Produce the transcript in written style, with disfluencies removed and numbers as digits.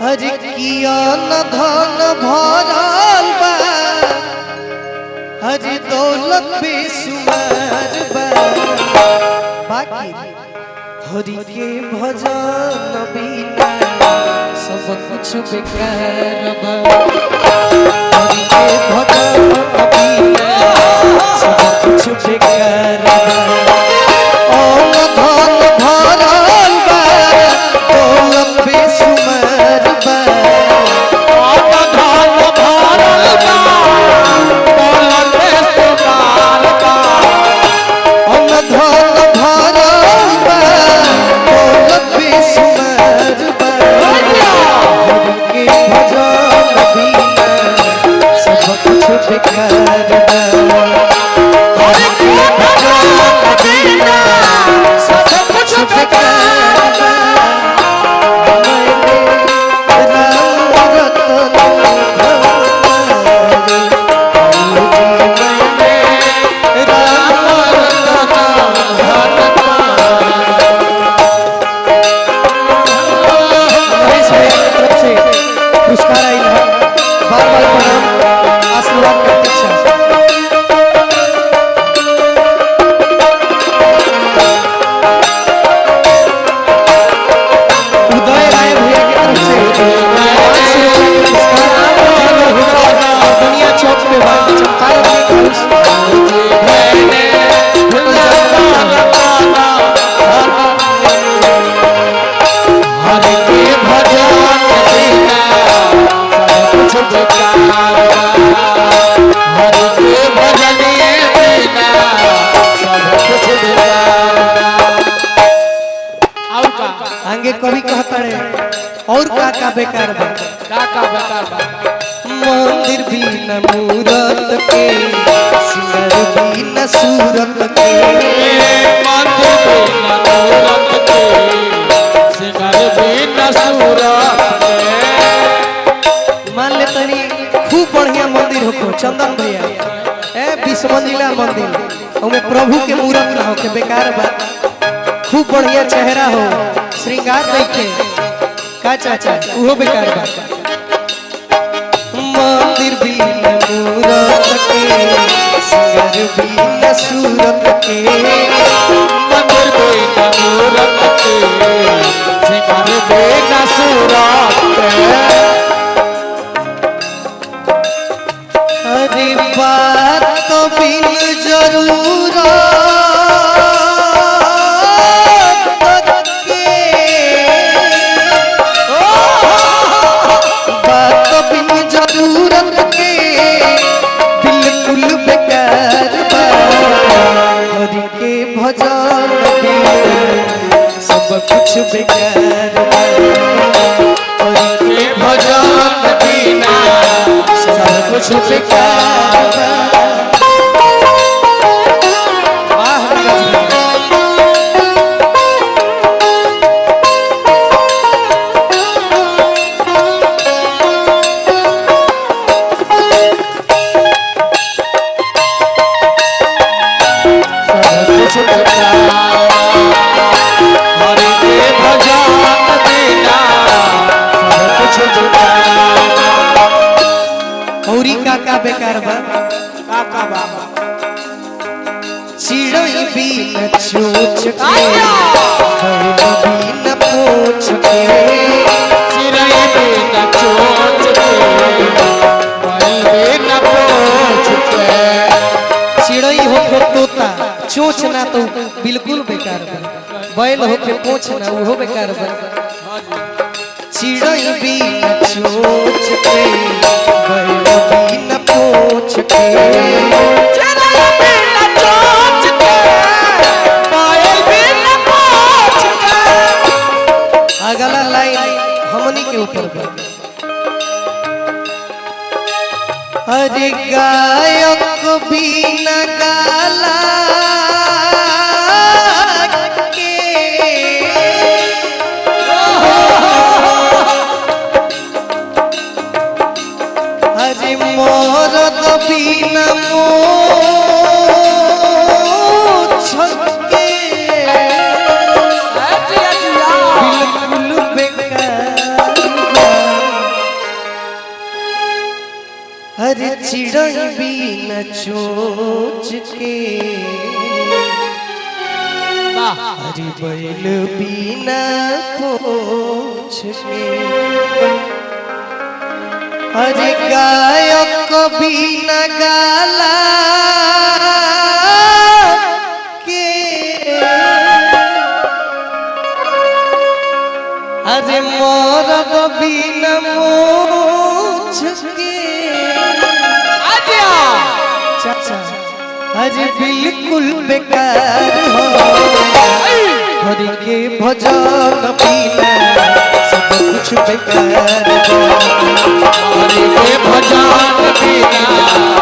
हरि किया न धन भरल बा, हरि दौलत बेसुमार बा, बाकी हरि के भजन बिना सब कुछ बेकार बा। हरि के भजन बिना सब कुछ बेकार बा। आगे कभी कहता रे और का बेकार बा, का बेकार बा। मंदिर भी न मूरत के, सिंगर भी न सूरत के, मंदिर भी न मूरत के, सिंगर भी न सूरत के। मान ले तनी खूब बढ़िया मंदिर होको चंदन भैया, ए 20 मंजिला मंदिर, ओमे प्रभु के मूरत ना हो के बेकार बा। खूब बढ़िया चेहरा हो, श्रृंगार देखे का चाचा वो बेकार बा। मंदिर भी न मूरत के, सिंगर भी न सूरत के, मंदिर भी न मूरत के, सिंगर भी न सूरत के। अरे बात तो बिन जरूरत कुछ बेकार के भजन बिना सब कुछ बेकार। का बेकार बा, का बाबा। चिड़ै बिन चोच के, बैल बिन पोछ के, चिड़ै बिन चोच के, बैल बिन पोछ के। चिड़ै होके तोता चोच ना तो बिल्कुल बेकार बा, बैल होके पोछ ना वो बेकार बा। चिड़ै बिन चोच के, बैल बिन पोछ के, चिड़ै बिन चोच के, बैल बिन पोछ के। अगला लाइन हमनी के ऊपर बा। अरे गायक बिन गाला के, अरे मोरद बिन मोछ के, बिल्कुल बेकार। अरे चिड़ई बिन चोच के अरे बैल बिना पूछ के अरे गायक बिना गाला के अरे मोरब बिना मूछ के चाचा अरे बिल्कुल बेकार हो हरि के भजन बिना सब कुछ बेकार हो हरि के भजन बिना